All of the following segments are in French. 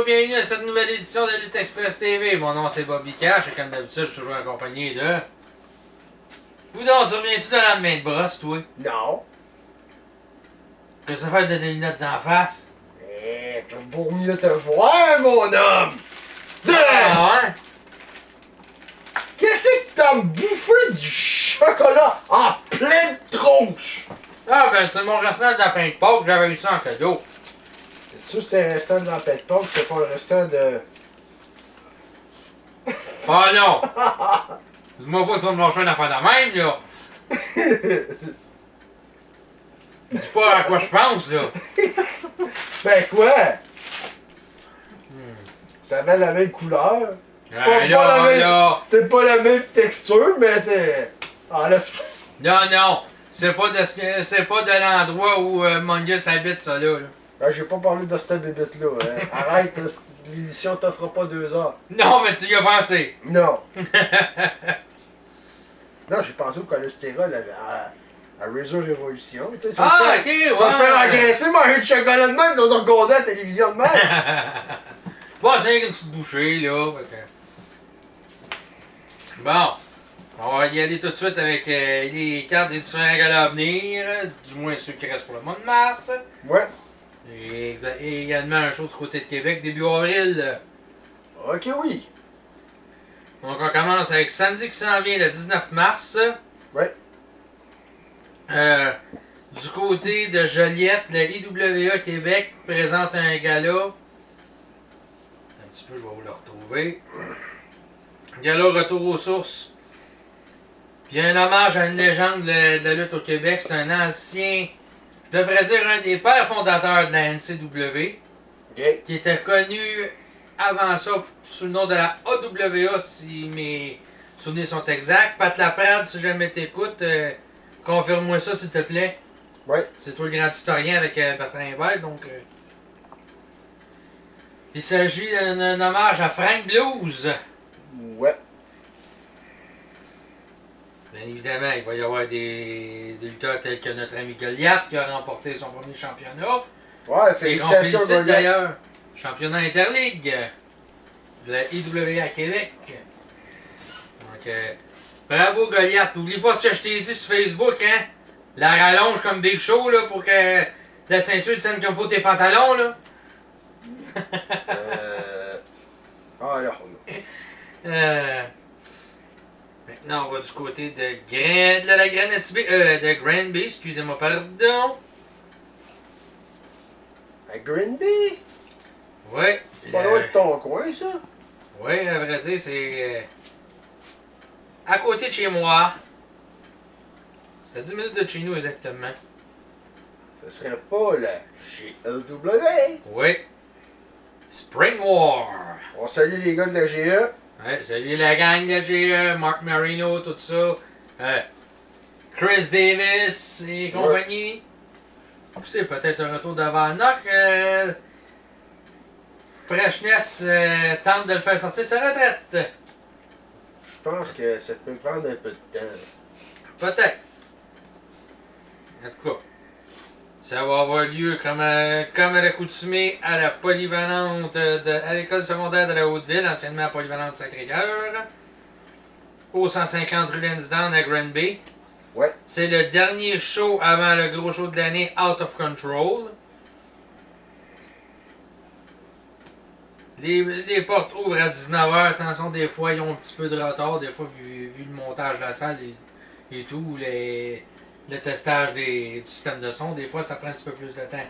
bienvenue à cette nouvelle édition de Lutte Express TV. Mon nom c'est Bobby Cash et comme d'habitude, je suis toujours accompagné de... Boudon, tu reviens-tu de la main de brosse, toi? Non. Qu'est-ce que ça fait de tes lunettes d'en face? Eh, pour mieux te voir, mon homme! Ah ouais? Qu'est-ce que t'as bouffé du chocolat en pleine tronche? Ah ben c'est mon restant de la pain de Pâques, j'avais eu ça en cadeau. C'est-tu c'était un restant de la pète Pâques, c'est pas un restant de... Ah non! Dis-moi pas si on me lâche une affaire de même, là! Dis pas à quoi je pense, là! Ben quoi? Ça avait la même couleur. Ah, la même... là! C'est pas la même texture, mais c'est... Ah là, c'est... Non, non! C'est pas de l'endroit où Mongus habite, ça, là. Ben, j'ai pas parlé de cette bébête-là. Hein. Arrête, là, l'émission t'offre pas 2 heures. Non, mais tu y as pensé! Non. Non, j'ai pensé au cholestérol à Razor Revolution. Tu sais, ça Ah, me fait, ok, ouais! ça me fait engraisser, manger du chocolat de même, ils ont regardé à la télévision de même. Bon, c'est une petite bouchée, là. Bon, on va y aller tout de suite avec les cartes des différents galas à venir, du moins ceux qui restent pour le mois de mars. Ouais. Et également un show du côté de Québec, début avril. Ok, oui. Donc on commence avec samedi qui s'en vient, le 19 mars. Ouais. Du côté de Joliette, le IWA Québec présente un gala. Un petit peu, je vais vous le retrouver. Gala Retour aux sources. Puis un hommage à une légende de la lutte au Québec. C'est un ancien, je devrais dire un des pères fondateurs de la NCW. Ok. Qui était connu avant ça sous le nom de la AWA, si mes souvenirs sont exacts. Pat Laprade, si jamais t'écoutes, confirme-moi ça s'il te plaît. Ouais. C'est toi le grand historien avec Bertrand Hébert, donc... Il s'agit d'un hommage à Frank Blues. Ouais. Bien évidemment, il va y avoir des lutteurs tels que notre ami Goliath qui a remporté son premier championnat. Ouais, Et qu'on félicitations, félicite Goliath. d'ailleurs. Championnat Interligue de la IWA Québec. Donc, bravo Goliath. N'oublie pas ce que je t'ai dit sur Facebook, hein. La rallonge comme Big Show, là, pour que la ceinture tienne comme faut tes pantalons, là. Alors, Maintenant, on va du côté de la Granby, de Granby, excusez-moi, pardon. à Granby? Ouais. C'est pas loin de ton coin, ça? Ouais, à vrai dire, c'est à côté de chez moi. C'est à 10 minutes de chez nous, exactement. Ce serait pas la GLW? Oui. Spring War. On salue les gars de la GE. Ouais, salut la gang de GE, Mark Marino, tout ça. Chris Davis et compagnie. C'est peut-être un retour de Van Nock. Freshness tente de le faire sortir de sa retraite. Je pense que ça peut prendre un peu de temps. Peut-être. En tout cas, ça va avoir lieu comme à l'accoutumée à la polyvalente à l'école secondaire de la Haute-Ville, anciennement la polyvalente Sacré-Cœur, au 150 rue Lansdowne à Granby. Ouais. C'est le dernier show avant le gros show de l'année, Out of Control. Les portes ouvrent à 19h. Attention, des fois, ils ont un petit peu de retard. Des fois, vu le montage de la salle et tout, le testage du système de son, des fois, ça prend un petit peu plus de temps.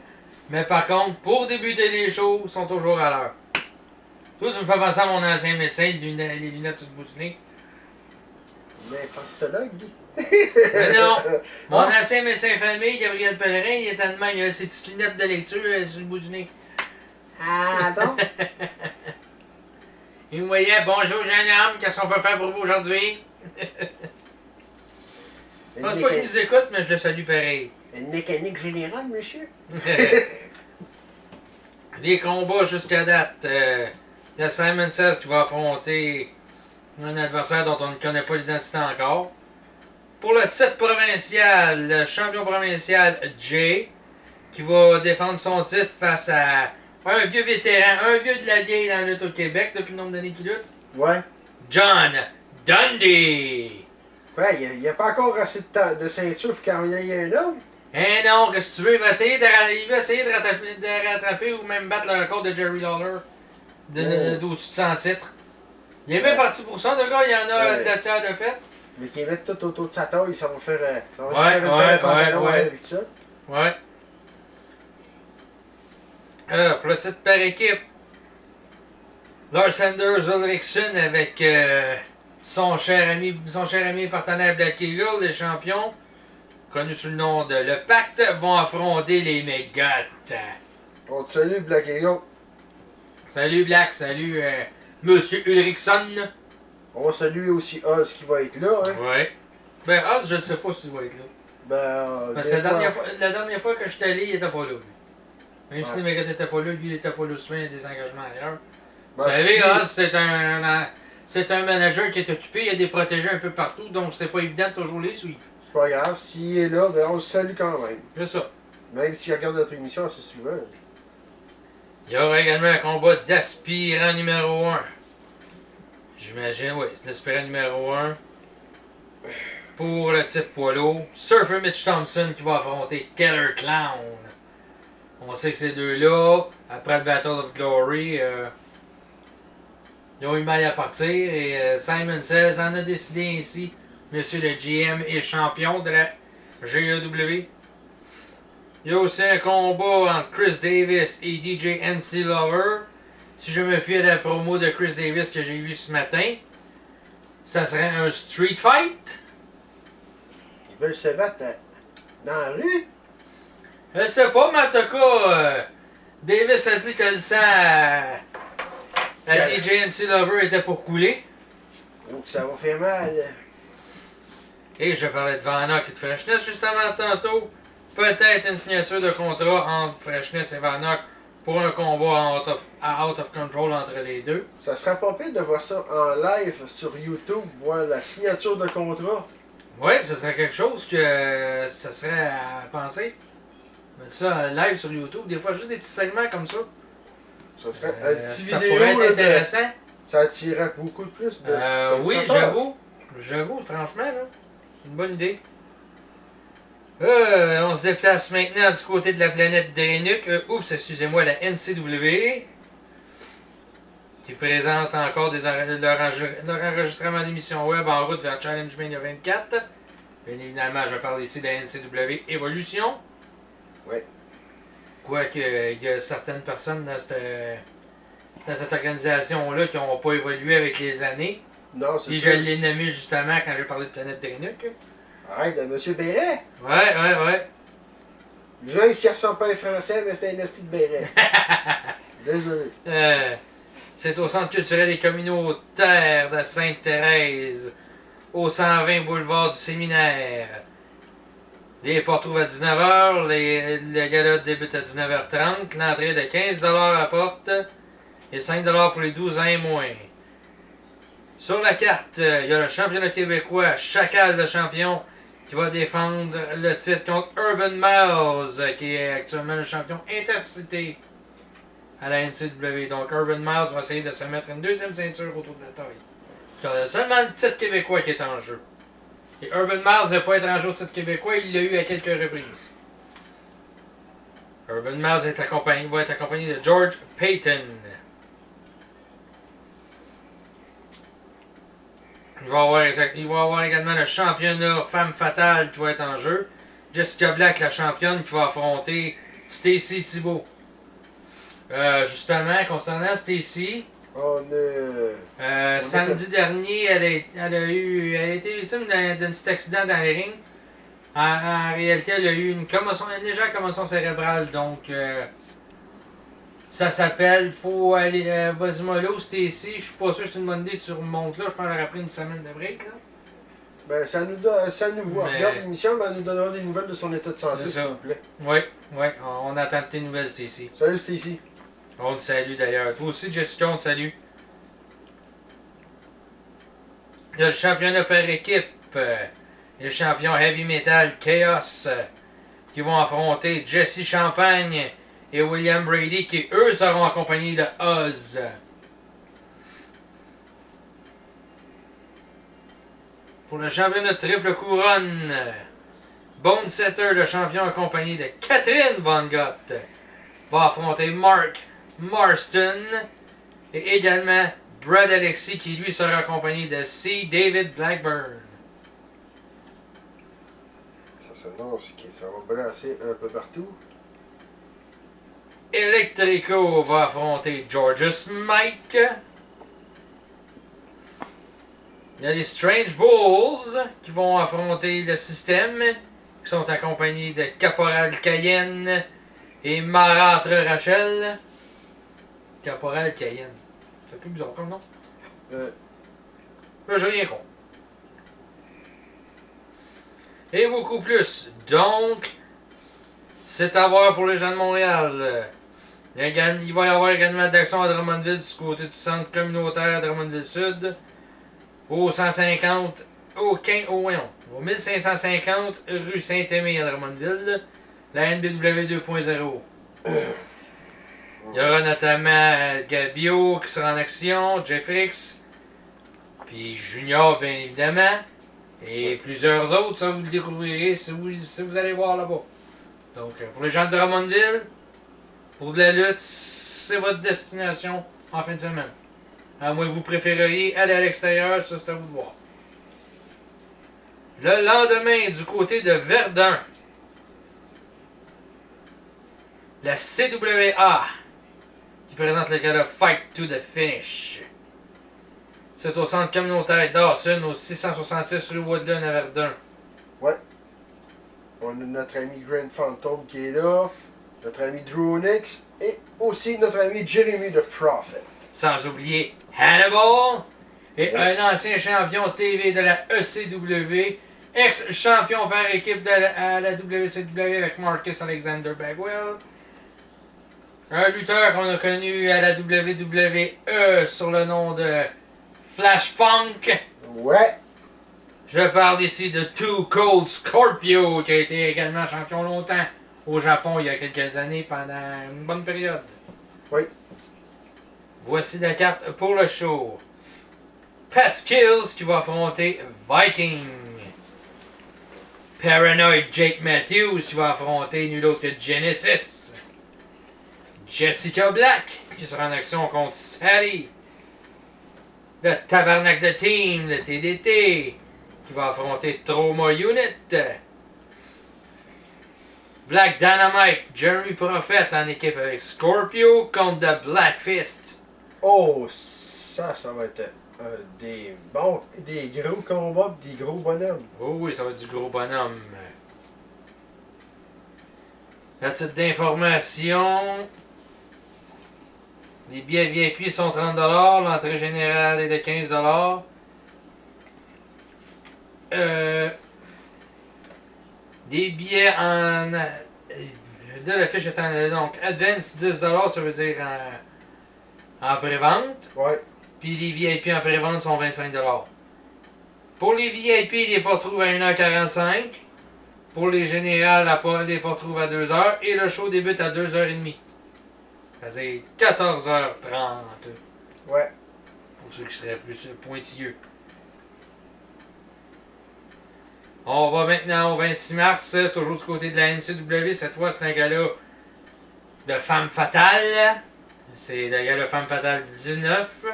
Mais par contre, pour débuter les shows, ils sont toujours à l'heure. Toi, ça me fait penser à mon ancien médecin, les lunettes sur le bout du nez. N'importologue? Mais non! Mon ancien médecin famille, Gabriel Pellerin, il était de même, il avait ses petites lunettes de lecture sur le bout du nez. Ah bon? Il me voyait, bonjour jeune homme, qu'est-ce qu'on peut faire pour vous aujourd'hui? Je pense pas qu'il nous écoute, mais je le salue pareil. Une mécanique générale, monsieur? Les combats jusqu'à date. Il y a Simon Says qui va affronter un adversaire dont on ne connaît pas l'identité encore. Pour le titre provincial, le champion provincial Jay, qui va défendre son titre face à Un vieux vétéran, un vieux de la vieille dans la lutte au Québec depuis le nombre d'années qu'il lutte. Ouais. John Dundee. Ouais, il n'y a pas encore assez de ceinture pour qu'il y ait un autre. Eh non, qu'est-ce que tu veux? Il va essayer de rattraper ou même battre le record de Jerry Lawler d'au-dessus de 100 titres. Il est bien parti pour ça, le gars, il y en a de tiers de fait. Mais qu'il mette tout autour de sa taille, ça va faire, Ouais, une pantalon avec ça. Ouais. Pour le titre par équipe, Lars Anders Ulriksson avec son cher ami et partenaire Black Eagle, les champions, connus sous le nom de Le Pacte, vont affronter les Mégots. On te salue, Black Eagle. Salut Black, salut Monsieur Ulriksson. On va saluer aussi Oz qui va être là. Hein. Ouais. Ben Oz, je ne sais pas s'il va être là. Parce que la dernière fois que je suis allé, il était pas là. Lui. Même si les Mégots n'étaient pas là, lui il était pas là souvent, il y a des engagements ailleurs. Vous savez, Oz, c'est un manager qui est occupé, il y a des protégés un peu partout, donc c'est pas évident de toujours les suivre. C'est pas grave, s'il est là, ben on le salue quand même. C'est ça. Même s'il regarde notre émission assez souvent. Il y aura également un combat d'aspirant numéro 1. J'imagine, oui, c'est l'aspirant numéro 1. Pour le titre poids lourd. Surfer Mitch Thompson qui va affronter Keller Clown. On sait que ces deux-là, après le Battle of Glory, ils ont eu mal à partir et Simon Says en a décidé ainsi. Monsieur le GM et champion de la GEW. Il y a aussi un combat entre Chris Davis et DJ NC Lover. Si je me fie à la promo de Chris Davis que j'ai vu ce matin, ça serait un street fight. Ils veulent se battre dans la rue. Je sais pas, mais en tout cas, Davis a dit que le sang à DJ NC Lover était pour couler. Donc ça va faire mal. Et je parlais de Vannock et de Freshness justement tantôt. Peut-être une signature de contrat entre Freshness et Vannock pour un combat out of control entre les deux. Ça serait pas pire de voir ça en live sur YouTube, voir la signature de contrat. Oui, ce serait quelque chose que ça serait à penser. Mettre ça live sur YouTube, des fois juste des petits segments comme ça. Ça serait un petit ça vidéo. pourrait être intéressant. Ça attirerait beaucoup plus de oui, j'avoue. J'avoue, franchement, là. C'est une bonne idée. On se déplace maintenant du côté de la planète Drenuk. Oups, excusez-moi, la NCW. Qui présente encore leur enregistrement d'émissions web en route vers Challenge Mania 24. Bien évidemment, je parle ici de la NCW Evolution. Oui. Quoique, il y a certaines personnes dans cette organisation-là qui n'ont pas évolué avec les années. Non, c'est ça. Et je l'ai nommé justement quand j'ai parlé de Planète Drenuk. Arrête, M. Béret. Ouais. Lui, s'il ressemble pas à un Français, mais c'est un esti de Béret. Désolé. C'est au Centre culturel et communautaire de Sainte-Thérèse, au 120 boulevard du Séminaire. Les portes ouvrent à 19h, le gala débute à 19h30, l'entrée de 15$ à la porte et 5$ pour les 12 ans et moins. Sur la carte, il y a le championnat québécois, Chacal le champion, qui va défendre le titre contre Urban Miles, qui est actuellement le champion intercité à la NCW. Donc Urban Miles va essayer de se mettre une deuxième ceinture autour de la taille. Il y a seulement le titre québécois qui est en jeu. Et Urban Miles ne va pas être en jeu au titre québécois, il l'a eu à quelques reprises. Urban Miles va être accompagné de George Payton. Il va y avoir également le championnat Femme Fatale qui va être en jeu. Jessica Black, la championne, qui va affronter Stacy Thibault. Justement, concernant Stacy, samedi dernier, elle a été victime d'un petit accident dans les rings. En réalité, elle a eu une légère commotion cérébrale, donc ça s'appelle, faut aller, vas-y mollo, Stacy, je suis pas sûr que c'est une bonne idée, tu remontes là, je pense qu'elle aurait pris une semaine de break, là. Ben, ça nous regarde l'émission, ben, elle nous donnera des nouvelles de son état de santé, s'il vous plaît. Oui, on attend tes nouvelles, Stacy. Salut, Stacy. On te salue d'ailleurs. Toi aussi, Jessica, on te salue. Il y a le championnat par équipe. Les champions Heavy Metal Chaos qui vont affronter Jesse Champagne et William Brady, qui eux seront accompagnés de Oz. Pour le championnat de triple couronne, Bone Setter, le champion accompagné de Catherine Von Gott, va affronter Mark Marston et également Brad Alexis, qui lui sera accompagné de C. David Blackburn. Ça s'annonce que ça va brasser un peu partout. Electrico va affronter Georges Mike. Il y a les Strange Bulls qui vont affronter le système, qui sont accompagnés de Caporal Cayenne et Marâtre Rachel. Caporal Cayenne. C'est plus bizarre comme nom. Là, j'ai rien contre. Et beaucoup plus. Donc, c'est à voir pour les gens de Montréal. Il va y avoir également d'action à Drummondville du côté du centre communautaire Drummondville-Sud. Au 150, au 1550 rue Saint-Aimé à Drummondville. La NBW 2.0. Il y aura notamment Gabio qui sera en action, Jeffrix, puis Junior bien évidemment, et plusieurs autres, ça vous le découvrirez si vous allez voir là-bas. Donc pour les gens de Drummondville, pour de la lutte, c'est votre destination en fin de semaine. À moins que vous préféreriez aller à l'extérieur, ça c'est à vous de voir. Le lendemain, du côté de Verdun, la CWA qui présente le gala Fight to the Finish. C'est au centre communautaire Dawson, au 666 rue Woodland à Verdun. Ouais. On a notre ami Grand Phantom qui est là, notre ami Drew Onyx et aussi notre ami Jeremy the Prophet. Sans oublier Hannibal et un ancien champion TV de la ECW, ex-champion par équipe à la WCW avec Marcus Alexander Bagwell. Un lutteur qu'on a connu à la WWE sur le nom de Flash Funk. Ouais. Je parle ici de Too Cold Scorpio, qui a été également champion longtemps au Japon il y a quelques années pendant une bonne période. Oui. Voici la carte pour le show. Pat Skills qui va affronter Viking. Paranoid Jake Matthews qui va affronter nul autre que Genesis. Jessica Black qui sera en action contre Sally. Le Tabarnak de Team, le TDT, qui va affronter Trauma Unit. Black Dynamite, Jeremy Prophet en équipe avec Scorpio contre The Black Fist. Oh, ça va être des gros combats, des gros bonhommes. Oh oui, ça va être du gros bonhomme. À titre d'information, les billets VIP sont 30$, l'entrée générale est de 15$. Des billets en... Là, la fiche est en... Donc, advance 10$, ça veut dire en pré-vente. Ouais. Puis les VIP en pré-vente sont 25$. Pour les VIP, les portes trouvent à 1h45. Pour les générales, les portes trouvent à 2h. Et le show débute à 2h30. C'est 14h30. Ouais. Pour ceux qui seraient plus pointilleux. On va maintenant au 26 mars, toujours du côté de la NCW. Cette fois, c'est un gala de Femme Fatale. C'est le gala Femme Fatale 19.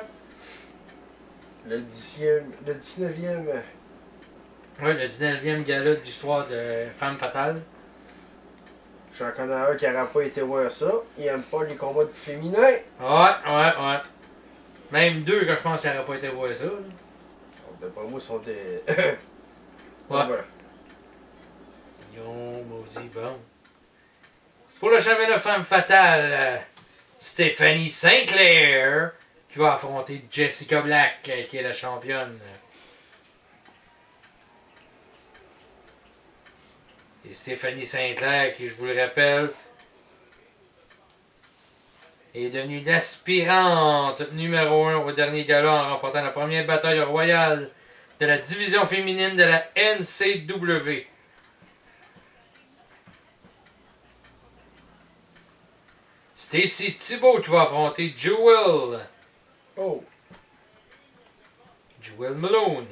Le 19e. Oui, le 19e gala de l'histoire de Femme Fatale. J'en connais un qui n'aurait pas été voir ça. Il aime pas les combats de féminins. Ouais. Même deux que je pense qu'il n'aurait pas été voir ça. D'après moi, ils sont des... Ouais. Ils ont maudit bon. Pour le championnat Femme Fatale, Stephanie Sinclair qui va affronter Jessica Black, qui est la championne. Et Stephanie Sinclair, qui, je vous le rappelle, est devenue l'aspirante numéro 1 au dernier gala en remportant la première bataille royale de la division féminine de la NCW. Stacy Thibault qui va affronter Jewel. Oh. Jewel Malone.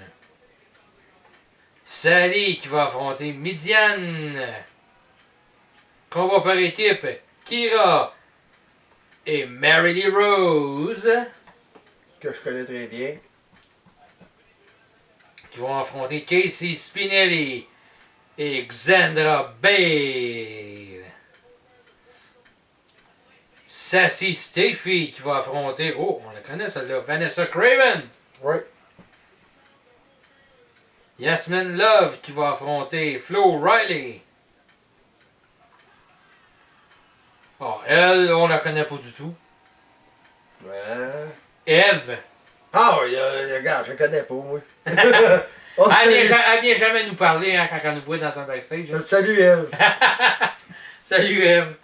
Sally qui va affronter Midian. Combat par équipe, Kira et Mary Lee Rose. Que je connais très bien. Qui vont affronter Casey Spinelli et Xandra Bale. Sassy Steffi qui va affronter, oh, on la connaît celle-là, Vanessa Craven. Ouais. Yasmin Love qui va affronter Flo Riley. Oh, elle, on la connaît pas du tout. Ouais. Eve. Ah, regarde, je connais pas, moi. Oh, Elle vient jamais nous parler hein, quand elle nous voit dans son backstage. je te salue, Eve. Salut Eve.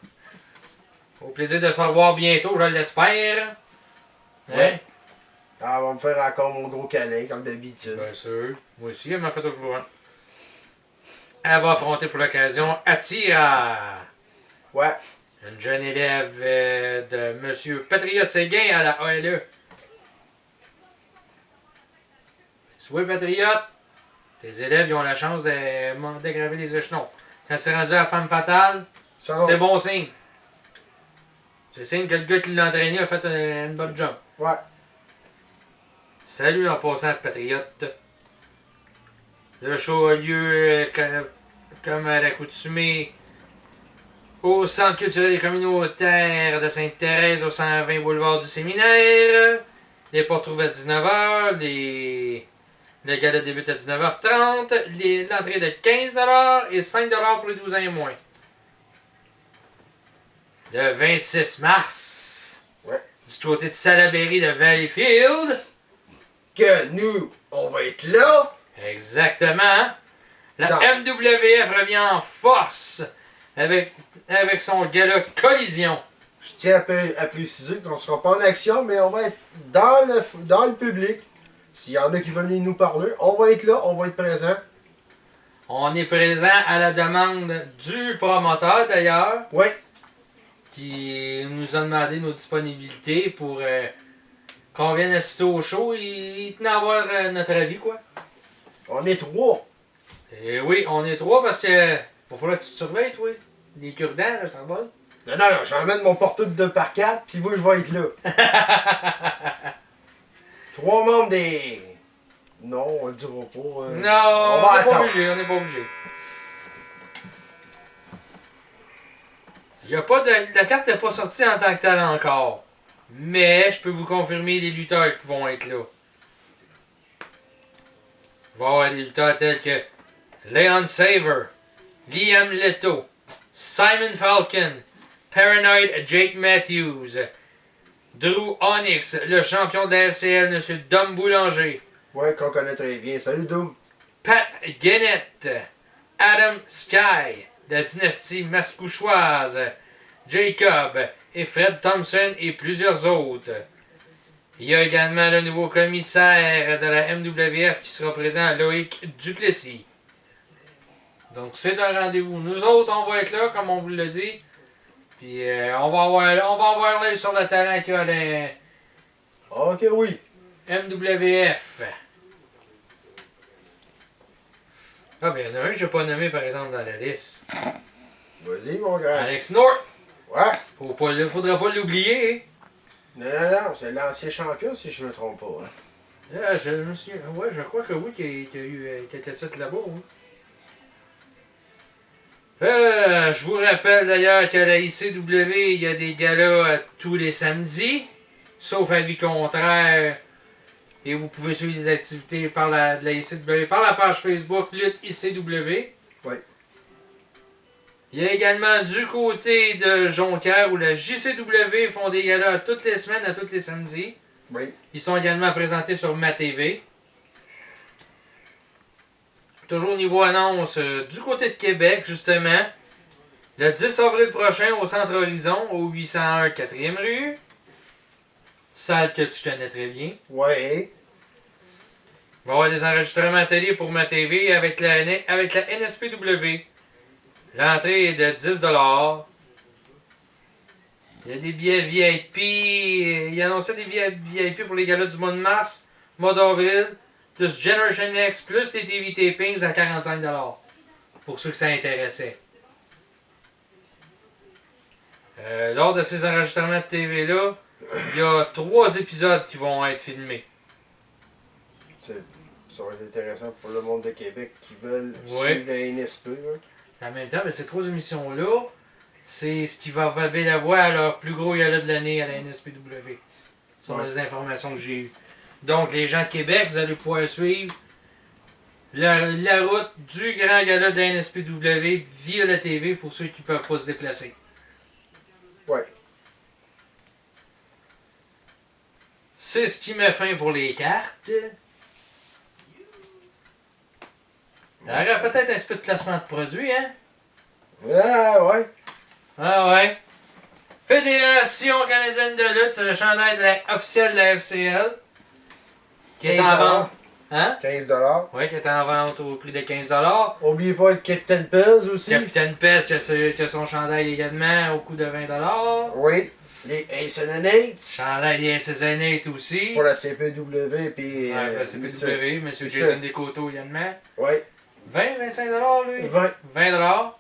Au plaisir de se revoir bientôt, je l'espère. Hein? Ouais. Ah, elle va me faire encore mon gros câlin, comme d'habitude. Bien sûr. Moi aussi, elle m'a fait toujours un. Elle va affronter pour l'occasion Atira. Ouais. Une jeune élève de M. Patriote Séguin à la ALE. Souhait Patriote, tes élèves ils ont la chance d'aggraver les échelons. Quand c'est rendu à la femme fatale, c'est bon signe. C'est signe que le gars qui l'a entraîné a fait une bonne job. Ouais. Salut en passant Patriote. Le show a lieu comme à l'accoutumée au Centre culturel et communautaire de Sainte-Thérèse au 120 boulevard du Séminaire. Les portes ouvertes à 19h. Le gala débute à 19h30. L'entrée de 15$ et 5$ pour les 12 ans et moins. Le 26 mars. Ouais. Du côté de Salaberry de Valleyfield. Que nous, on va être là. Exactement. La Non. MWF revient en force avec son gala Collision. Je tiens à préciser qu'on ne sera pas en action, mais on va être dans le public. S'il y en a qui veulent venir nous parler, on va être là, on va être présent. On est présent à la demande du promoteur d'ailleurs, Oui. qui nous a demandé nos disponibilités pour qu'on vienne assister au show. Il tenait à avoir notre avis, quoi. On est 3. Et oui, on est 3 parce que va falloir que tu te surveilles, toi. Les cure-dents, là, ça va. Non, j'emmène mon portable 2x4, puis moi, je vais être là. 3 membres des... Non, on le dira pas. Non, on on va n'est pas attendre. obligé, on n'est pas obligé. La carte n'est pas sortie en tant que telle encore. Mais je peux vous confirmer les lutteurs qui vont être là. Il va y avoir des lutteurs tels que Leon Saver, Liam Leto, Simon Falcon, Paranoid Jake Matthews, Drew Onyx, le champion de la FCL, M. Dom Boulanger, Ouais, qu'on connaît très bien. Salut, Doom. Pat Gennett, Adam Sky, de la dynastie mascouchoise, Jacob et Fred Thompson et plusieurs autres. Il y a également le nouveau commissaire de la MWF qui sera présent, Loïc Duplessis. Donc c'est un rendez-vous. Nous autres, on va être là, comme on vous l'a dit. Puis on va avoir l'œil sur le talent qu'il y a à la Ok, oui. MWF. Ah ben il y en a un que je n'ai pas nommé par exemple dans la liste. Vas-y, mon grand. Alex North. Ouais. Faudra pas l'oublier. Hein. Non, c'est l'ancien champion, si je ne me trompe pas. Hein. Je me souviens. Ouais, je crois que oui, qu'il y a eu quelques titres là-bas. Oui. Je vous rappelle d'ailleurs qu'à la ICW, il y a des galas tous les samedis, sauf avis contraire. Et vous pouvez suivre les activités de la ICW par la page Facebook Lutte ICW. Oui. Il y a également du côté de Jonquière où la JCW font des galas toutes les semaines, à tous les samedis. Oui. Ils sont également présentés sur MaTV. Toujours au niveau annonce, du côté de Québec, justement, le 10 avril prochain au Centre Horizon, au 801 4e rue. Salle que tu connais très bien. Ouais. Il va y avoir des enregistrements télé pour MaTV avec la NSPW. L'entrée est de 10$. Il y a des billets VIP. Il annonçait des billets VIP pour les galas du mois de mars, mois d'avril, plus Generation X, plus les TV tapings à 45$. Pour ceux que ça intéressait. Lors de ces enregistrements de TV-là, il y a 3 épisodes qui vont être filmés. Ça va être intéressant pour le monde de Québec qui veulent Oui. suivre la NSP. Hein. En même temps, ces 3 émissions-là, c'est ce qui va paver la voie à leur plus gros gala de l'année à la NSPW. Ce sont les informations que j'ai eues. Donc, les gens de Québec, vous allez pouvoir suivre la route du grand gala de la NSPW via la TV pour ceux qui ne peuvent pas se déplacer. Ouais. C'est ce qui met fin pour les cartes. Il y aurait peut-être un petit peu de classement de produits, hein? Ah ouais. Ah ouais. Fédération canadienne de lutte, c'est le chandail officiel de la FCL. Qui est en vente. Hein? 15$. Oui, qui est en vente au prix de 15$. N'oubliez pas le Captain Pills aussi. Captain Pest qui a son chandail également au coût de 20$. Oui. Les Ace Chandail des SSN8 aussi. pour la CPW puis Ouais, la CPW, M. Jason Descoteaux également. Oui. 20-25$ lui? 20. 20$.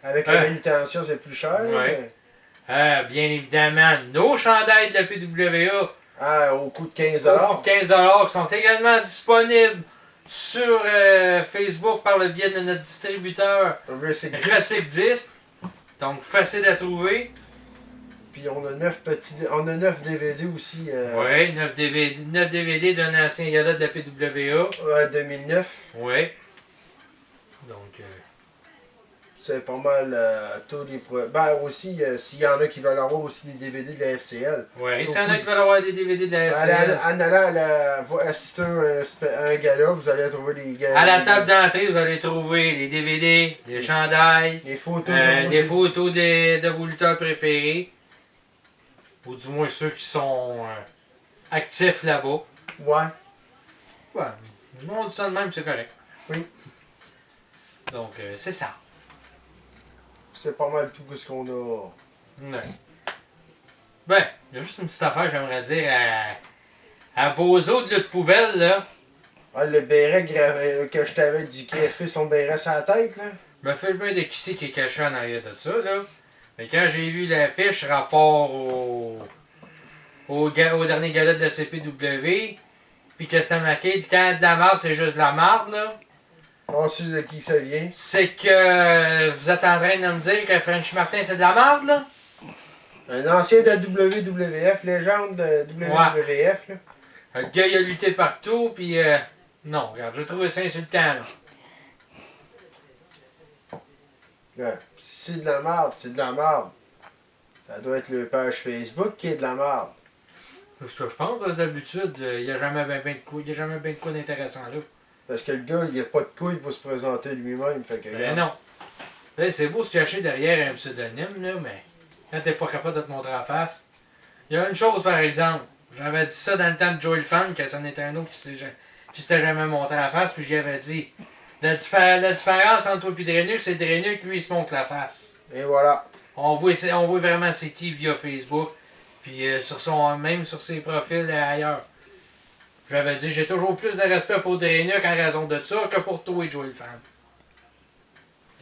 Avec la manutention, c'est plus cher. Ouais. Mais... Bien évidemment, nos chandails de la PWA Ah, au coût de 15$. au coût de 15$ qui sont également disponibles sur Facebook par le biais de notre distributeur Recyc 10. Donc facile à trouver. Puis on a 9 DVD aussi. Oui, 9 DVD d'un ancien gala de la PWA. 2009. Oui. Donc, C'est pas mal tous les produits. Ben aussi, s'il y en a qui veulent avoir aussi des DVD de la FCL. oui, s'il y en a qui veulent avoir des DVD de la FCL. En allant assister à un gala, vous allez trouver les galas. À la table d'entrée, vous allez trouver les DVD, les chandails, les photos des photos de vos lutteurs préférés. Ou du moins ceux qui sont actifs là-bas. Ouais. Ouais, on dit ça de même, c'est correct. Oui. Donc, c'est ça. C'est pas mal tout ce qu'on a. Ouais. Ben, il y a juste une petite affaire, j'aimerais dire à Bozo de lutte poubelle, là. Ah, le béret que je t'avais du café, son béret sur la tête, là. Je me fais bien de qui c'est qui est caché en arrière de ça, là. Mais quand j'ai vu l'affiche rapport au dernier gala de la CPW, puis que c'était marqué, quand de la marde, c'est juste de la marde, là. On sait de qui ça vient. C'est que vous êtes en train de me dire que French Martin, c'est de la marde, là? Un ancien de WWF, légende de WWF, là. Le gars, il a lutté partout, puis non, regarde, j'ai trouvé ça insultant, là. Ouais. Si c'est de la merde, c'est de la merde. Ça doit être le page Facebook qui est de la merde. C'est ce que je pense, parce que d'habitude, il n'y a jamais bien de quoi d'intéressant, là. Parce que le gars, il a pas de couilles pour se présenter lui-même. Fait que, Ben non. Ben, c'est beau se cacher derrière un pseudonyme, là, mais quand t'es pas capable de te montrer en face. Il y a une chose, par exemple. J'avais dit ça dans le temps de Joel Fan, que c'en était un autre qui s'était jamais montré en face, puis j'y avais dit. La différence entre toi et Drenuk, c'est Drenuk, lui, il se montre la face. Et voilà. On voit vraiment c'est qui via Facebook, puis même sur ses profils ailleurs. J'avais dit, j'ai toujours plus de respect pour Drenuk en raison de ça que pour toi et Joel Fan.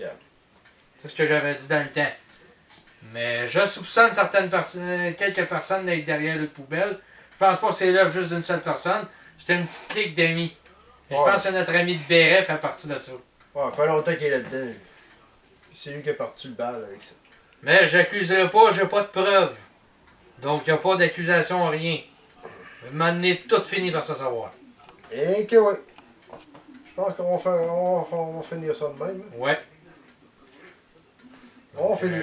Yeah. C'est ce que j'avais dit dans le temps. Mais je soupçonne quelques personnes d'être derrière le poubelle. Je pense pas que c'est l'œuvre juste d'une seule personne. C'était une petite clique d'amis. Et je pense que notre ami de Béret fait partie de ça. Ouais, ça fait longtemps qu'il est là-dedans. C'est lui qui a parti le bal avec ça. Mais j'accuserai pas, j'ai pas de preuves. Donc il n'y a pas d'accusation, rien. À un moment donné, tout fini par se savoir. Et que ouais. Je pense qu'on va finir ça de même. Ouais. On finit.